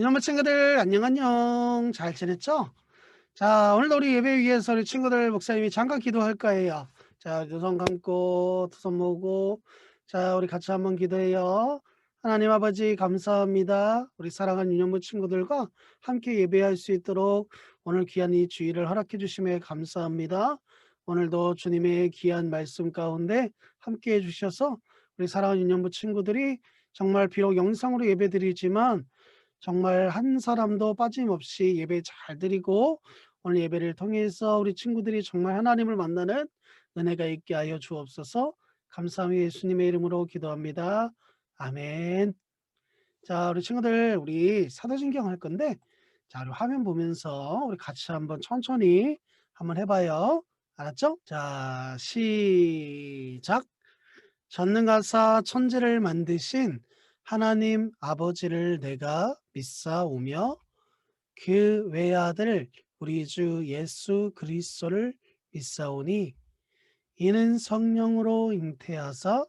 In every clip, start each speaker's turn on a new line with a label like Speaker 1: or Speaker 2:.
Speaker 1: 이놈의 친구들 안녕 안녕 잘 지냈죠? 자 오늘도 우리 예배 위해서 우리 친구들 목사님이 잠깐 기도할 거예요. 자 두 손 감고 두 손 모으고 자 우리 같이 한번 기도해요. 하나님 아버지 감사합니다. 우리 사랑하는 유년부 친구들과 함께 예배할 수 있도록 오늘 귀한 이 주일을 허락해 주심에 감사합니다. 오늘도 주님의 귀한 말씀 가운데 함께 해주셔서 우리 사랑하는 유년부 친구들이 정말 비록 영상으로 예배드리지만 정말 한 사람도 빠짐없이 예배 잘 드리고 오늘 예배를 통해서 우리 친구들이 정말 하나님을 만나는 은혜가 있게 하여 주옵소서. 감사하며 예수님의 이름으로 기도합니다. 아멘. 자, 우리 친구들 우리 사도신경 할 건데 자, 우리 화면 보면서 우리 같이 한번 천천히 한번 해봐요. 알았죠? 자, 시작. 전능하사 천지를 만드신 하나님 아버지를 내가 믿사오며 그 외아들 우리 주 예수 그리스도를 믿사오니 이는 성령으로 잉태하사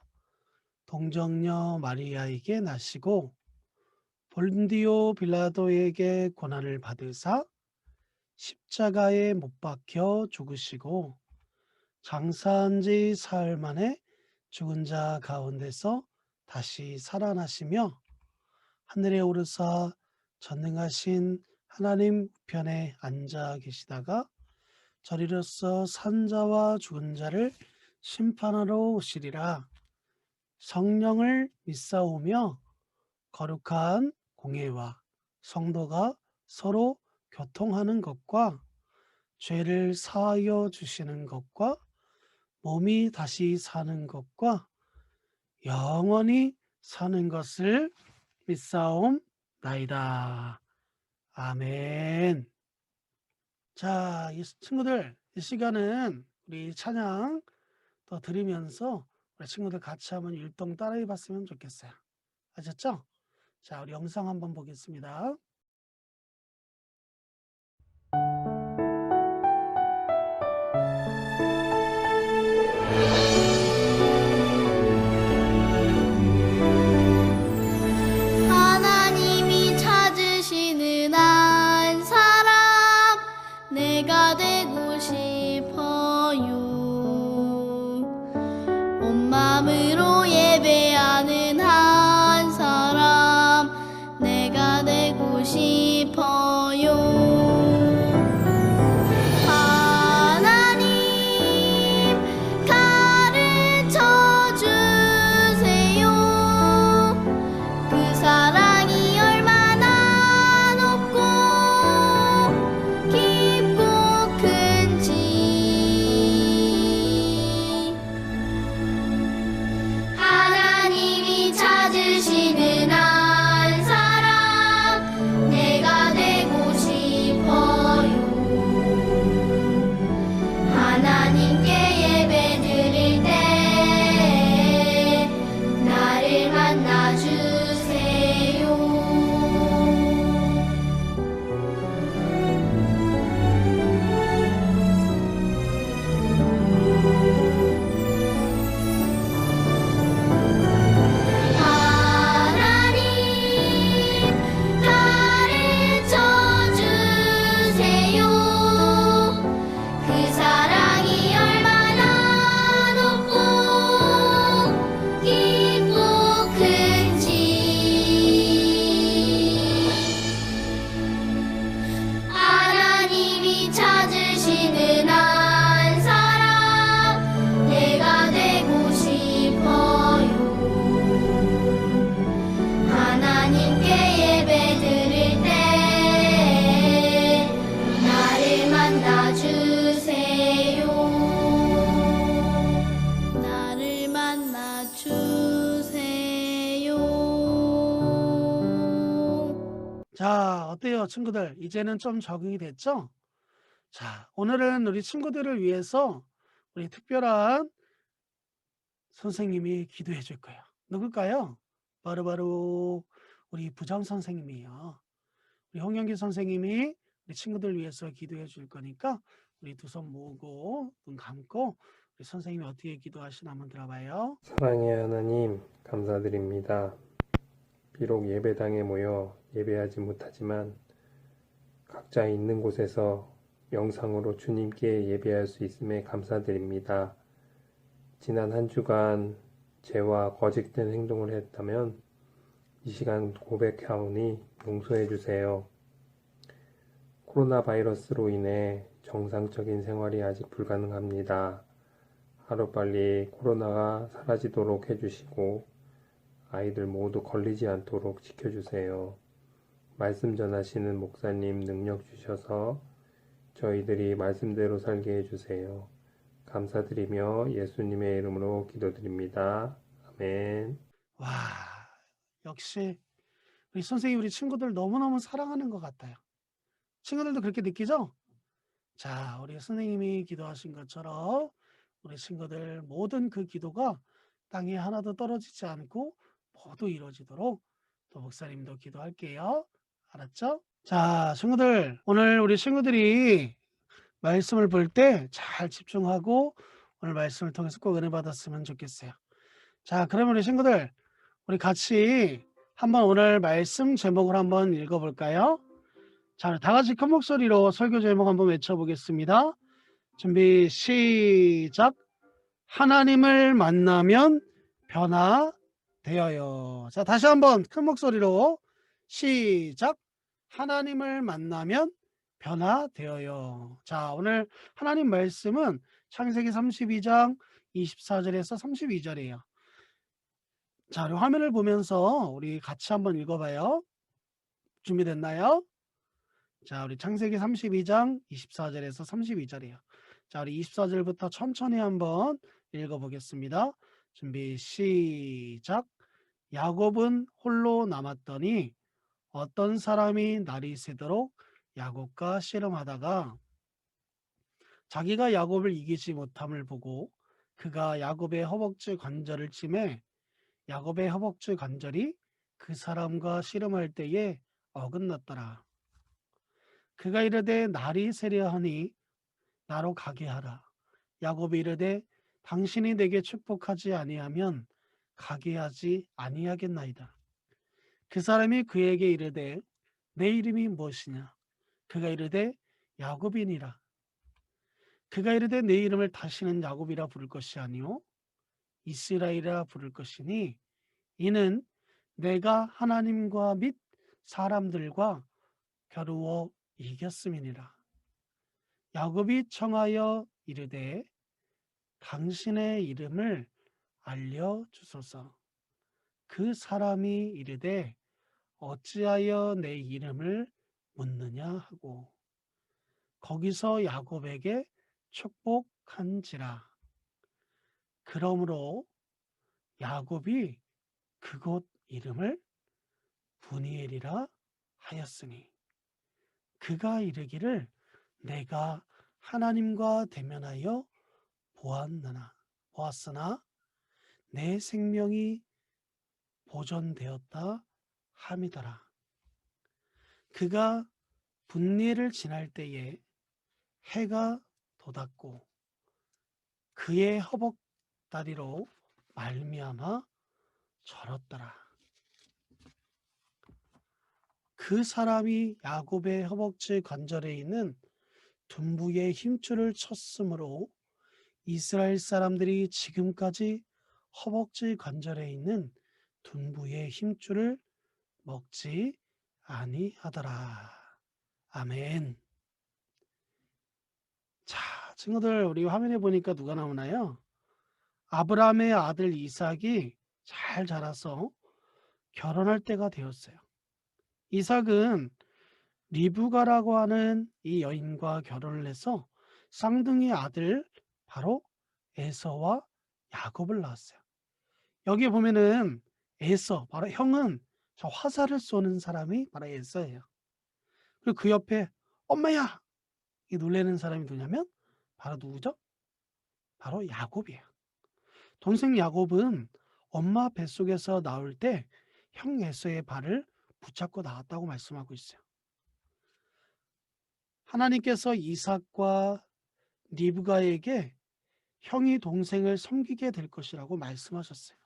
Speaker 1: 동정녀 마리아에게 나시고 본디오 빌라도에게 고난을 받으사 십자가에 못 박혀 죽으시고 장사한 지 사흘 만에 죽은 자 가운데서 다시 살아나시며 하늘에 오르사 전능하신 하나님 우편에 앉아 계시다가 저리로서 산 자와 죽은 자를 심판하러 오시리라. 성령을 믿사오며 거룩한 공예와 성도가 서로 교통하는 것과 죄를 사하여 주시는 것과 몸이 다시 사는 것과 영원히 사는 것을 믿사옵나이다. 아멘. 자, 이 친구들 이 시간은 우리 찬양 더 드리면서 우리 친구들 같이 한번 율동 따라해 봤으면 좋겠어요. 아셨죠? 자, 우리 영상 한번 보겠습니다.
Speaker 2: 하나님이 찾으시는 한 사람 내가 되고 싶어요. 온 마음으로 예배하는 한 사람 내가 되고 싶어요. 하나님 가르쳐 주세요. 그 사랑이 얼마나 높고 깊고 큰지 하나님이 찾으시는 한 사람 내가 되고 싶어요. 하나님께 예배 드릴 때 나를 만나 주세요. 하나님 가르쳐 주세요. 그 사랑이 얼마나 높고 깊고 큰지 하나님이 찾으시는 한 사람 내가 되고 싶어요. 하나님께 예배 드릴 때 나를 만나 주세요. 나를 만나 주세요.
Speaker 1: 자, 어때요, 친구들? 이제는 좀 적응이 됐죠? 자, 오늘은 우리 친구들을 위해서 우리 특별한 선생님이 기도해 줄 거예요. 누굴까요? 바로바로 우리 부장 선생님이에요. 우리 홍영기 선생님이 우리 친구들 위해서 기도해 줄 거니까 우리 두 손 모으고 눈 감고 우리 선생님이 어떻게 기도하시나 한번 들어봐요.
Speaker 3: 사랑의 하나님, 감사드립니다. 비록 예배당에 모여 예배하지 못하지만 각자 있는 곳에서 영상으로 주님께 예배할 수 있음에 감사드립니다. 지난 한 주간 죄와 거짓된 행동을 했다면 이 시간 고백하오니 용서해 주세요. 코로나 바이러스로 인해 정상적인 생활이 아직 불가능합니다. 하루빨리 코로나가 사라지도록 해주시고 아이들 모두 걸리지 않도록 지켜주세요. 말씀 전하시는 목사님 능력 주셔서 저희들이 말씀대로 살게 해주세요. 감사드리며 예수님의 이름으로 기도드립니다. 아멘.
Speaker 1: 와, 역시 우리 선생님 우리 친구들 너무너무 사랑하는 것 같아요. 친구들도 그렇게 느끼죠? 자, 우리 선생님이 기도하신 것처럼 우리 친구들 모든 그 기도가 땅에 하나도 떨어지지 않고 모두 이루어지도록 또 목사님도 기도할게요. 알았죠? 자, 친구들, 오늘 우리 친구들이 말씀을 볼 때 잘 집중하고 오늘 말씀을 통해서 꼭 은혜 받았으면 좋겠어요. 자, 그러면 우리 친구들, 우리 같이 한번 오늘 말씀 제목을 한번 읽어볼까요? 자, 다 같이 큰 목소리로 설교 제목 한번 외쳐보겠습니다. 준비, 시작. 하나님을 만나면 변화되어요. 자, 다시 한번 큰 목소리로 시작. 하나님을 만나면 변화되어요. 자, 오늘 하나님 말씀은 창세기 32장 24절에서 32절이에요. 자, 우리 화면을 보면서 우리 같이 한번 읽어봐요. 준비됐나요? 자, 우리 창세기 32장 24절에서 32절이에요. 자, 우리 24절부터 천천히 한번 읽어보겠습니다. 준비, 시작. 야곱은 홀로 남았더니 어떤 사람이 날이 새도록 야곱과 씨름하다가 자기가 야곱을 이기지 못함을 보고 그가 야곱의 허벅지 관절을 치매 야곱의 허벅지 관절이 그 사람과 씨름할 때에 어긋났더라. 그가 이르되 날이 새려 하니 나로 가게 하라. 야곱이 이르되 당신이 내게 축복하지 아니하면 가게 하지 아니하겠나이다. 그 사람이 그에게 이르되 내 이름이 무엇이냐? 그가 이르되 야곱이니라. 그가 이르되 내 이름을 다시는 야곱이라 부를 것이 아니요 이스라엘이라 부를 것이니 이는 내가 하나님과 및 사람들과 겨루어 이겼음이니라. 야곱이 청하여 이르되 당신의 이름을 알려주소서. 그 사람이 이르되 어찌하여 내 이름을 묻느냐 하고 거기서 야곱에게 축복한지라. 그러므로 야곱이 그곳 이름을 브니엘이라 하였으니 그가 이르기를 내가 하나님과 대면하여 보았으나 내 생명이 보존되었다 함이더라. 그가 분리를 지날 때에 해가 돋았고 그의 허벅다리로 말미암아 절었더라. 그 사람이 야곱의 허벅지 관절에 있는 둔부의 힘줄을 쳤으므로 이스라엘 사람들이 지금까지 허벅지 관절에 있는 둔부의 힘줄을 먹지 아니하더라. 아멘. 자, 친구들 우리 화면에 보니까 누가 나오나요? 아브라함의 아들 이삭이 잘 자라서 결혼할 때가 되었어요. 이삭은 리브가라고 하는 이 여인과 결혼을 해서 쌍둥이 아들 바로 에서와 야곱을 낳았어요. 여기 보면은 에서 바로 형은 저 화살을 쏘는 사람이 바로 에서예요. 그리고 그 옆에 엄마야 이 놀래는 사람이 누구냐면 바로 누구죠? 바로 야곱이에요. 동생 야곱은 엄마 뱃속에서 나올 때 형 에서의 발을 붙잡고 나왔다고 말씀하고 있어요. 하나님께서 이삭과 리브가에게 형이 동생을 섬기게 될 것이라고 말씀하셨어요.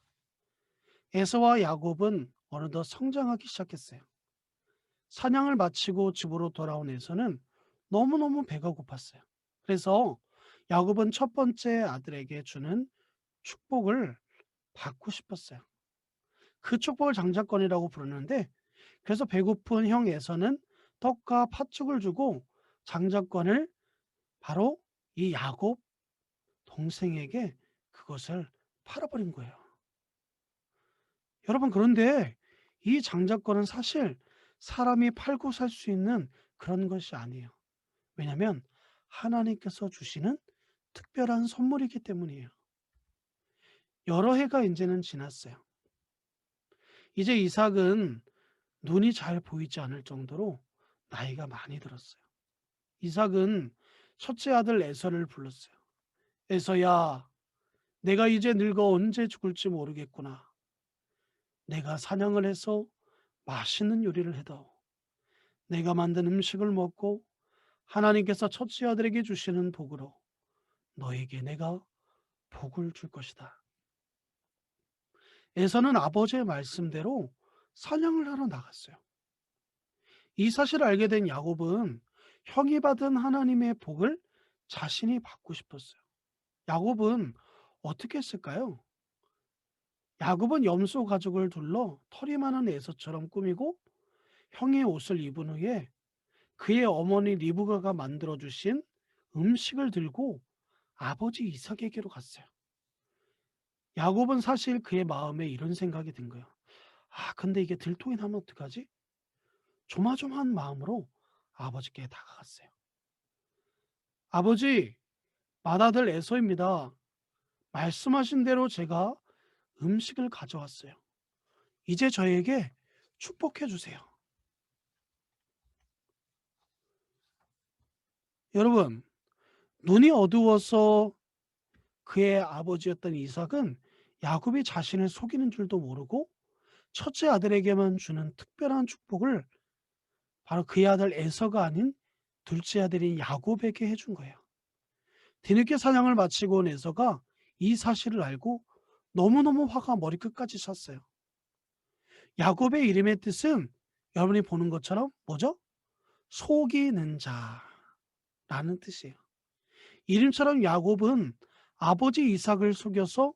Speaker 1: 에서와 야곱은 어느덧 성장하기 시작했어요. 사냥을 마치고 집으로 돌아온 에서는 너무너무 배가 고팠어요. 그래서 야곱은 첫 번째 아들에게 주는 축복을 받고 싶었어요. 그 축복을 장자권이라고 부르는데, 그래서 배고픈 형 에서는 떡과 팥죽을 주고 장자권을 바로 이 야곱 동생에게 그것을 팔아버린 거예요. 여러분, 그런데 이 장자권은 사실 사람이 팔고 살 수 있는 그런 것이 아니에요. 왜냐하면 하나님께서 주시는 특별한 선물이기 때문이에요. 여러 해가 이제는 지났어요. 이제 이삭은 눈이 잘 보이지 않을 정도로 나이가 많이 들었어요. 이삭은 첫째 아들 에서를 불렀어요. 에서야, 내가 이제 늙어 언제 죽을지 모르겠구나. 내가 사냥을 해서 맛있는 요리를 해다오. 내가 만든 음식을 먹고 하나님께서 첫째 아들에게 주시는 복으로 너에게 내가 복을 줄 것이다. 에서는 아버지의 말씀대로 사냥을 하러 나갔어요. 이 사실을 알게 된 야곱은 형이 받은 하나님의 복을 자신이 받고 싶었어요. 야곱은 어떻게 했을까요? 야곱은 염소 가죽을 둘러 털이 많은 에서처럼 꾸미고 형의 옷을 입은 후에 그의 어머니 리브가가 만들어 주신 음식을 들고 아버지 이삭에게로 갔어요. 야곱은 사실 그의 마음에 이런 생각이 든 거예요. 아, 근데 이게 들통이 나면 어떡하지? 조마조마한 마음으로 아버지께 다가갔어요. 아버지, 맏아들 에서입니다. 말씀하신 대로 제가 음식을 가져왔어요. 이제 저에게 축복해 주세요. 여러분, 눈이 어두워서 그의 아버지였던 이삭은 야곱이 자신을 속이는 줄도 모르고 첫째 아들에게만 주는 특별한 축복을 바로 그의 아들 에서가 아닌 둘째 아들인 야곱에게 해준 거예요. 뒤늦게 사냥을 마치고 온 에서가 이 사실을 알고 너무너무 화가 머리끝까지 찼어요. 야곱의 이름의 뜻은 여러분이 보는 것처럼 뭐죠? 속이는 자라는 뜻이에요. 이름처럼 야곱은 아버지 이삭을 속여서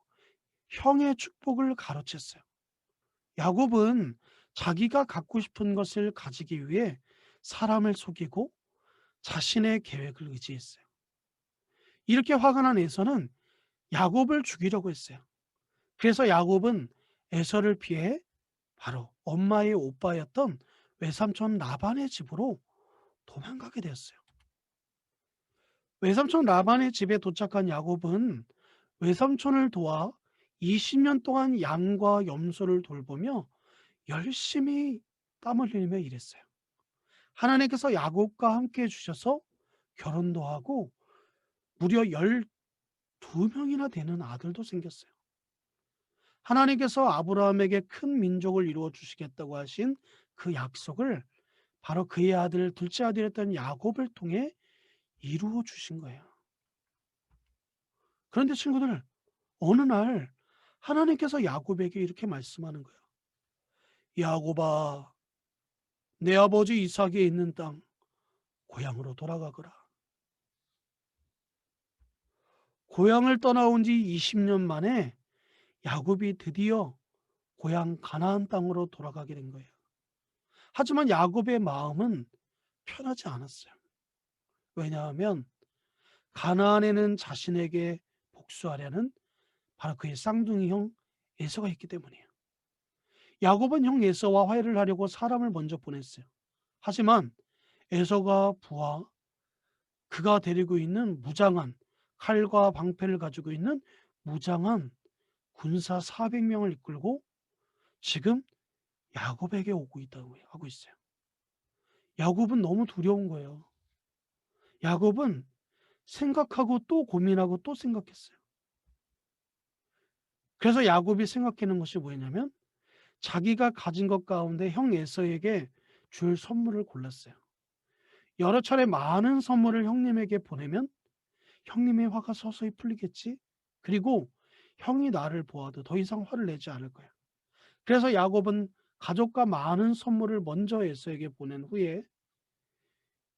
Speaker 1: 형의 축복을 가로챘어요. 야곱은 자기가 갖고 싶은 것을 가지기 위해 사람을 속이고 자신의 계획을 의지했어요. 이렇게 화가 난 에서는 야곱을 죽이려고 했어요. 그래서 야곱은 에서를 피해 바로 엄마의 오빠였던 외삼촌 라반의 집으로 도망가게 되었어요. 외삼촌 라반의 집에 도착한 야곱은 외삼촌을 도와 20년 동안 양과 염소를 돌보며 열심히 땀 흘리며 일했어요. 하나님께서 야곱과 함께 해주셔서 결혼도 하고 무려 12명이나 되는 아들도 생겼어요. 하나님께서 아브라함에게 큰 민족을 이루어 주시겠다고 하신 그 약속을 바로 그의 아들, 둘째 아들이었던 야곱을 통해 이루어 주신 거예요. 그런데 친구들, 어느 날 하나님께서 야곱에게 이렇게 말씀하는 거예요. 야곱아, 내 아버지 이삭이 있는 땅 고향으로 돌아가거라. 고향을 떠나온 지 20년 만에 야곱이 드디어 고향 가나안 땅으로 돌아가게 된 거예요. 하지만 야곱의 마음은 편하지 않았어요. 왜냐하면 가나안에는 자신에게 복수하려는 바로 그의 쌍둥이 형 에서가 있기 때문이에요. 야곱은 형 에서와 화해를 하려고 사람을 먼저 보냈어요. 하지만 에서가 부하, 그가 데리고 있는 무장한 칼과 방패를 가지고 있는 무장한 군사 400명을 이끌고 지금 야곱에게 오고 있다고 하고 있어요. 야곱은 너무 두려운 거예요. 야곱은 생각하고 또 고민하고 또 생각했어요. 그래서 야곱이 생각하는 것이 뭐냐면 자기가 가진 것 가운데 형 에서에게 줄 선물을 골랐어요. 여러 차례 많은 선물을 형님에게 보내면 형님의 화가 서서히 풀리겠지. 그리고 형이 나를 보아도 더 이상 화를 내지 않을 거야. 그래서 야곱은 가족과 많은 선물을 먼저 에서에게 보낸 후에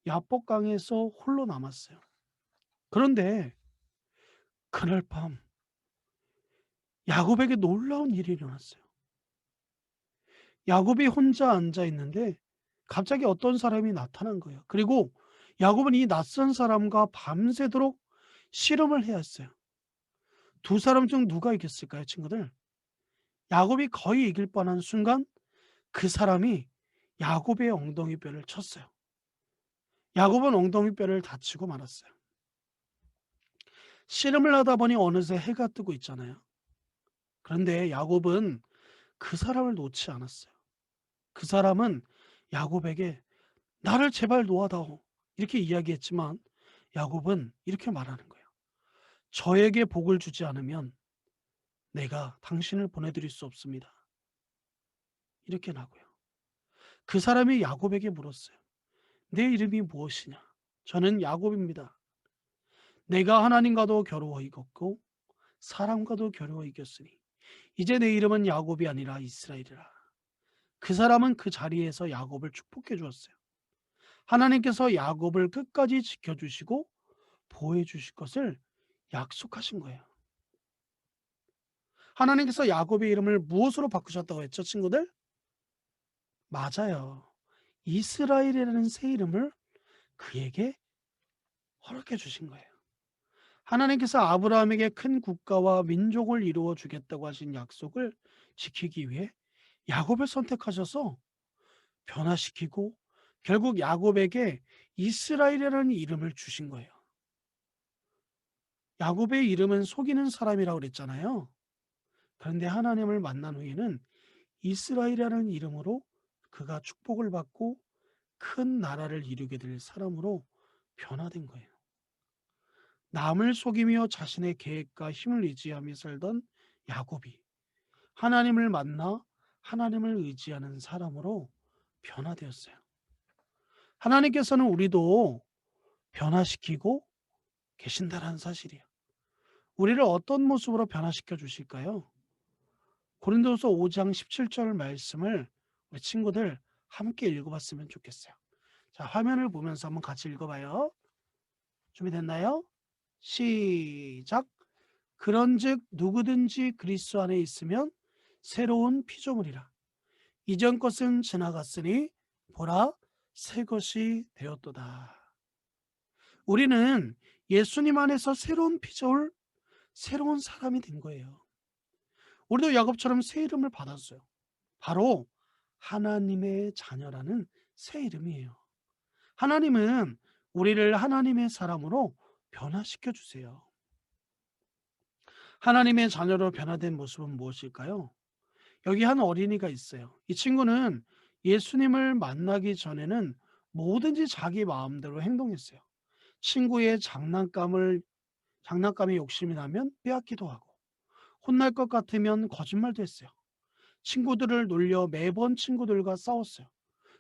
Speaker 1: 야복강에서 홀로 남았어요. 그런데 그날 밤 야곱에게 놀라운 일이 일어났어요. 야곱이 혼자 앉아 있는데 갑자기 어떤 사람이 나타난 거예요. 그리고 야곱은 이 낯선 사람과 밤새도록 씨름을 해야 했어요. 두 사람 중 누가 이겼을까요, 친구들? 야곱이 거의 이길 뻔한 순간 그 사람이 야곱의 엉덩이 뼈를 쳤어요. 야곱은 엉덩이 뼈를 다치고 말았어요. 씨름을 하다 보니 어느새 해가 뜨고 있잖아요. 그런데 야곱은 그 사람을 놓지 않았어요. 그 사람은 야곱에게 나를 제발 놓아다오 이렇게 이야기했지만 야곱은 이렇게 말하는 거예요. 저에게 복을 주지 않으면 내가 당신을 보내드릴 수 없습니다. 이렇게 나고요. 그 사람이 야곱에게 물었어요. 내 이름이 무엇이냐? 저는 야곱입니다. 내가 하나님과도 겨루어 이겼고 사람과도 겨루어 이겼으니 이제 내 이름은 야곱이 아니라 이스라엘이라. 그 사람은 그 자리에서 야곱을 축복해 주었어요. 하나님께서 야곱을 끝까지 지켜주시고 보호해 주실 것을 약속하신 거예요. 하나님께서 야곱의 이름을 무엇으로 바꾸셨다고 했죠, 친구들? 맞아요. 이스라엘이라는 새 이름을 그에게 허락해 주신 거예요. 하나님께서 아브라함에게 큰 국가와 민족을 이루어 주겠다고 하신 약속을 지키기 위해 야곱을 선택하셔서 변화시키고 결국 야곱에게 이스라엘이라는 이름을 주신 거예요. 야곱의 이름은 속이는 사람이라고 그랬잖아요. 그런데 하나님을 만난 후에는 이스라엘이라는 이름으로 그가 축복을 받고 큰 나라를 이루게 될 사람으로 변화된 거예요. 남을 속이며 자신의 계획과 힘을 의지하며 살던 야곱이 하나님을 만나 하나님을 의지하는 사람으로 변화되었어요. 하나님께서는 우리도 변화시키고 계신다는 사실이에요. 우리를 어떤 모습으로 변화시켜 주실까요? 고린도서 5장 17절 말씀을 우리 친구들 함께 읽어봤으면 좋겠어요. 자, 화면을 보면서 한번 같이 읽어봐요. 준비됐나요? 시작. 그런즉 누구든지 그리스도 안에 있으면 새로운 피조물이라. 이전 것은 지나갔으니 보라 새 것이 되었도다. 우리는 예수님 안에서 새로운 피조물, 새로운 사람이 된 거예요. 우리도 야곱처럼 새 이름을 받았어요. 바로 하나님의 자녀라는 새 이름이에요. 하나님은 우리를 하나님의 사람으로 변화시켜 주세요. 하나님의 자녀로 변화된 모습은 무엇일까요? 여기 한 어린이가 있어요. 이 친구는 예수님을 만나기 전에는 뭐든지 자기 마음대로 행동했어요. 친구의 장난감에 욕심이 나면 빼앗기도 하고, 혼날 것 같으면 거짓말도 했어요. 친구들을 놀려 매번 친구들과 싸웠어요.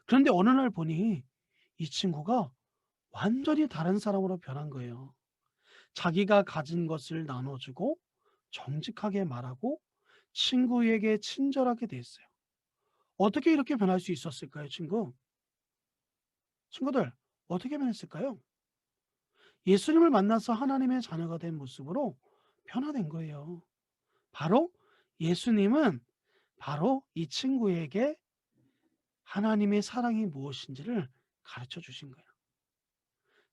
Speaker 1: 그런데 어느 날 보니 이 친구가 완전히 다른 사람으로 변한 거예요. 자기가 가진 것을 나눠주고 정직하게 말하고 친구에게 친절하게 됐어요. 어떻게 이렇게 변할 수 있었을까요, 친구들, 어떻게 변했을까요? 예수님을 만나서 하나님의 자녀가 된 모습으로 변화된 거예요. 바로 예수님은 바로 이 친구에게 하나님의 사랑이 무엇인지를 가르쳐 주신 거예요.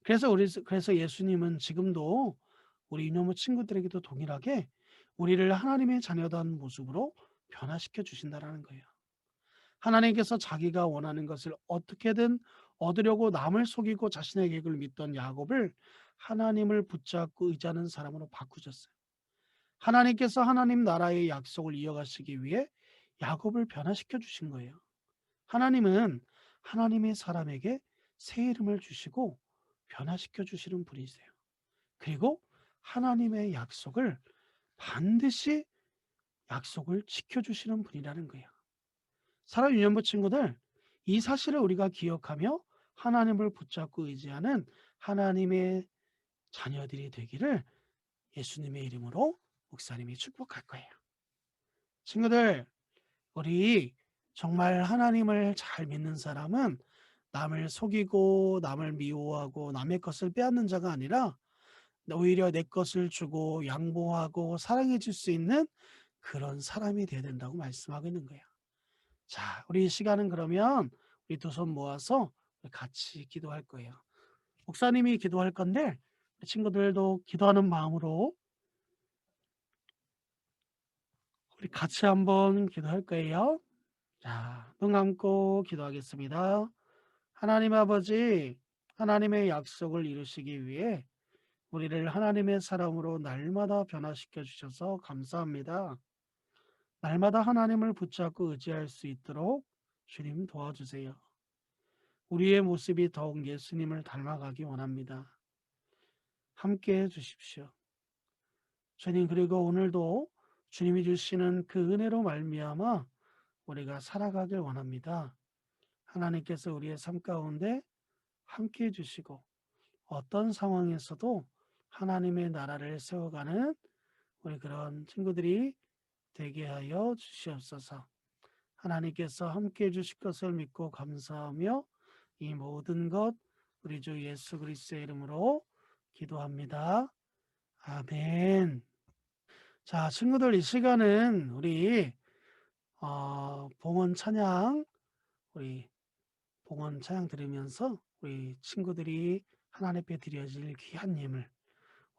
Speaker 1: 그래서 예수님은 지금도 우리 이놈의 친구들에게도 동일하게 우리를 하나님의 자녀다운 모습으로 변화시켜 주신다라는 거예요. 하나님께서 자기가 원하는 것을 어떻게든 얻으려고 남을 속이고 자신의 계획을 믿던 야곱을 하나님을 붙잡고 의지하는 사람으로 바꾸셨어요. 하나님께서 하나님 나라의 약속을 이어가시기 위해 야곱을 변화시켜 주신 거예요. 하나님은 하나님의 사람에게 새 이름을 주시고 변화시켜 주시는 분이세요. 그리고 하나님의 약속을 반드시 약속을 지켜주시는 분이라는 거예요. 사랑 유년부 친구들, 이 사실을 우리가 기억하며 하나님을 붙잡고 의지하는 하나님의 자녀들이 되기를 예수님의 이름으로 목사님이 축복할 거예요. 친구들, 우리 정말 하나님을 잘 믿는 사람은 남을 속이고 남을 미워하고 남의 것을 빼앗는 자가 아니라 오히려 내 것을 주고 양보하고 사랑해 줄 수 있는 그런 사람이 돼야 된다고 말씀하고 있는 거예요. 자, 우리 이 시간은 그러면 우리 두 손 모아서 같이 기도할 거예요. 목사님이 기도할 건데 친구들도 기도하는 마음으로 우리 같이 한번 기도할 거예요. 자, 눈 감고 기도하겠습니다. 하나님 아버지, 하나님의 약속을 이루시기 위해 우리를 하나님의 사람으로 날마다 변화시켜 주셔서 감사합니다. 날마다 하나님을 붙잡고 의지할 수 있도록 주님 도와주세요. 우리의 모습이 더욱 예수님을 닮아가기 원합니다. 함께 해 주십시오. 주님, 그리고 오늘도 주님이 주시는 그 은혜로 말미암아 우리가 살아가길 원합니다. 하나님께서 우리의 삶 가운데 함께 해 주시고 어떤 상황에서도 하나님의 나라를 세워가는 우리 그런 친구들이 되게 하여 주시옵소서. 하나님께서 함께 해 주실 것을 믿고 감사하며 이 모든 것 우리 주 예수 그리스도의 이름으로 기도합니다. 아멘. 자, 친구들, 이 시간은 우리 봉헌 찬양, 우리 봉헌 찬양 들으면서 우리 친구들이 하나님 앞에 드려질 귀한 예물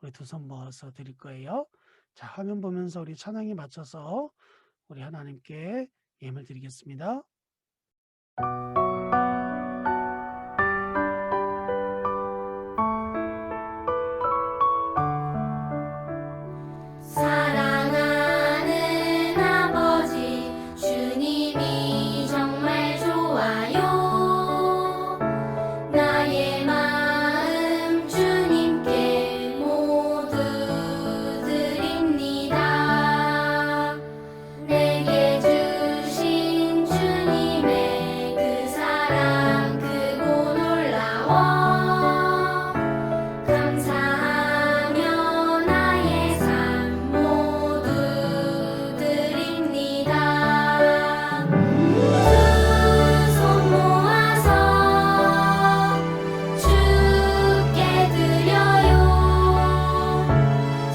Speaker 1: 우리 두 손 모아서 드릴 거예요. 자, 화면 보면서 우리 찬양에 맞춰서 우리 하나님께 예물 드리겠습니다.
Speaker 2: 사랑하는 아버지 주님이 정말 좋아요. 나의 마음 주님께 모두 드립니다. 내게 주신 주님의 그 사랑 크고 놀라워 감사하며 나의 삶 모두 드립니다. 두 손 모아서 주께 드려요.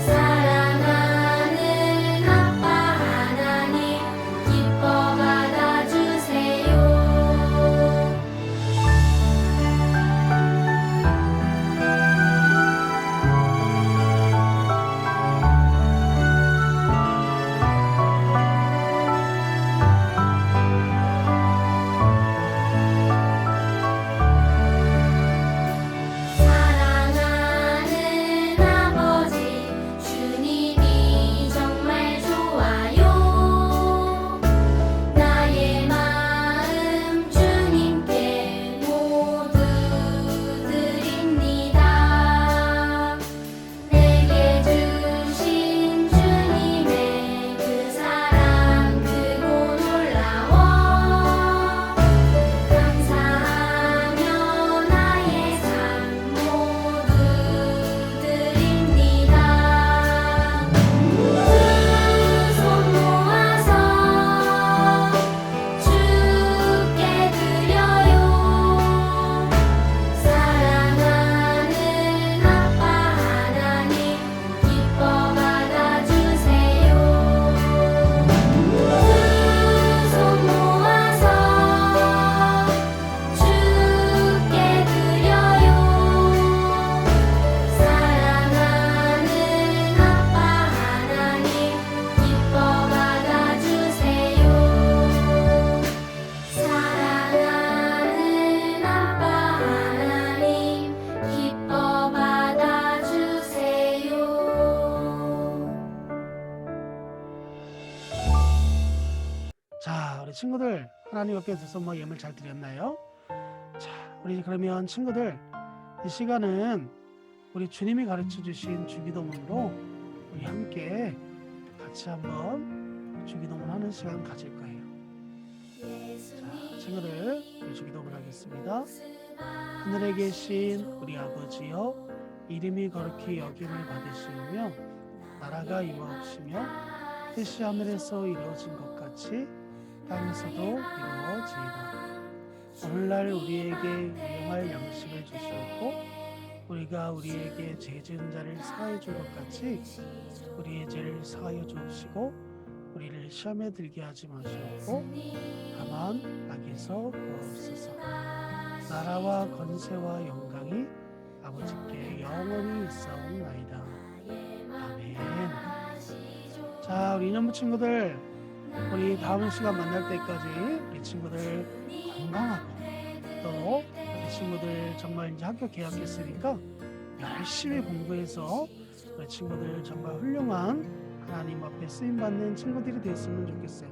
Speaker 2: 사랑하는 아빠 하나님 기뻐 받아주세요. 사랑하는 아버지 주님이 정말 좋아요. 나의 마음 주님께 모두 드립니다. 내게 주신 주님의 그 사랑 크고 놀라워 감사하며 나의 삶 모두 드립니다. 두 손 모아서 주께 드려요. 사랑하는 아빠 하나님 기뻐 받아주세요. 두 손 모아서 주께 드려요. 사랑하는 아빠 하나님 기뻐 받아주세요. 사랑하는 아빠 하나님 기뻐 받아주세요.
Speaker 1: 자, 우리 친구들 하나님 앞에 두 손 모아 예물 잘 드렸나요? 자, 우리 그러면 친구들 이 시간은 우리 주님이 가르쳐 주신 주기도문으로 우리 함께 같이 한번 주기도문 하는 시간 가질 거예요. 자, 친구들 우리 주기도문 하겠습니다. 하늘에 계신 우리 아버지여, 이름이 거룩히 여김을 받으시며 나라가 임하옵시며 뜻이 하늘에서 이루어진 것 같이 땅에서도 이루어지이다. 오늘날 우리에게 일용할 양식을 주시옵고 우리가 우리에게 죄 지은 자를 사하여 줄 것 같이 우리의 죄를 사하여 주옵시고 우리를 시험에 들게 하지 마시옵고 다만 악에서 구하옵소서. 나라와 권세와 영광이 아버지께 영원히 있사옵나이다. 아멘. 자, 우리 이년부 친구들, 우리 다음 시간 만날 때까지 우리 친구들 건강하고 또 우리 친구들 정말 이제 학교 개학했으니까 열심히 공부해서 우리 친구들 정말 훌륭한 하나님 앞에 쓰임받는 친구들이 됐으면 좋겠어요.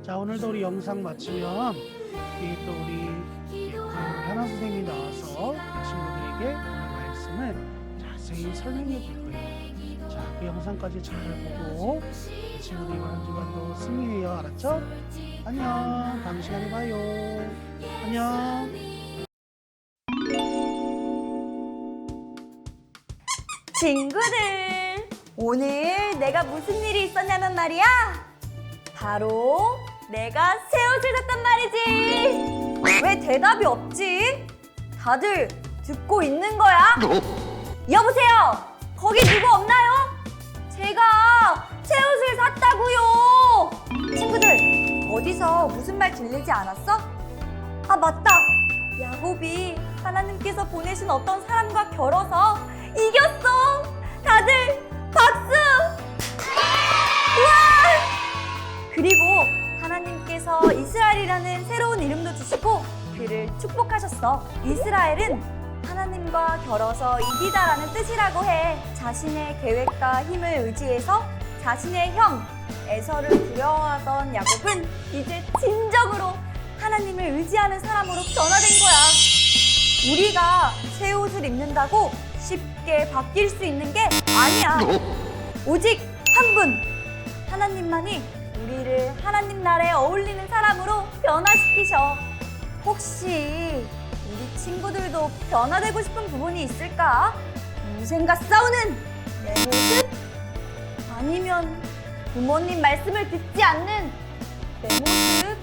Speaker 1: 자, 오늘도 우리 영상 마치면 우리 하나 선생님이 나와서 우리 친구들에게 오늘 말씀을 자세히 설명해 줄 거예요. 자, 그 영상까지 잘 보고 우리 친구들 이번 한 주간도 승리해요. 알았죠? 안녕. 다음 시간에 봐요. 안녕.
Speaker 4: 친구들, 오늘 내가 무슨 일이 있었냐면 말이야. 바로 내가 새 옷을 샀단 말이지. 왜 대답이 없지? 다들 듣고 있는 거야? 여보세요? 거기 누구 없나요? 제가 새 옷을 샀다고요. 친구들, 어디서 무슨 말 들리지 않았어? 아, 맞다. 야곱이 하나님께서 보내신 어떤 사람과 겨뤄서 이겼어. 다들 박수! 우와! 그리고 하나님께서 이스라엘이라는 새로운 이름도 주시고 그를 축복하셨어. 이스라엘은 하나님과 겨뤄서 이기다라는 뜻이라고 해. 자신의 계획과 힘을 의지해서 자신의 형 에서를 두려워하던 야곱은 이제 진정으로 하나님을 의지하는 사람으로 변화된 거야. 우리가 새 옷을 입는다고 쉽게 바뀔 수 있는 게 아니야. 오직 한 분, 하나님만이 우리를 하나님 나라에 어울리는 사람으로 변화시키셔. 혹시 우리 친구들도 변화되고 싶은 부분이 있을까? 인생과 싸우는 내 모습? 아니면 부모님 말씀을 듣지 않는 내 모습?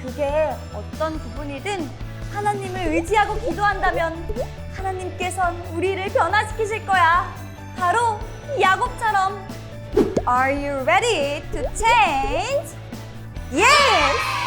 Speaker 4: 그게 어떤 부분이든 하나님을 의지하고 기도한다면 하나님께선 우리를 변화시키실 거야. 바로 야곱처럼. Are you ready to change? Yes!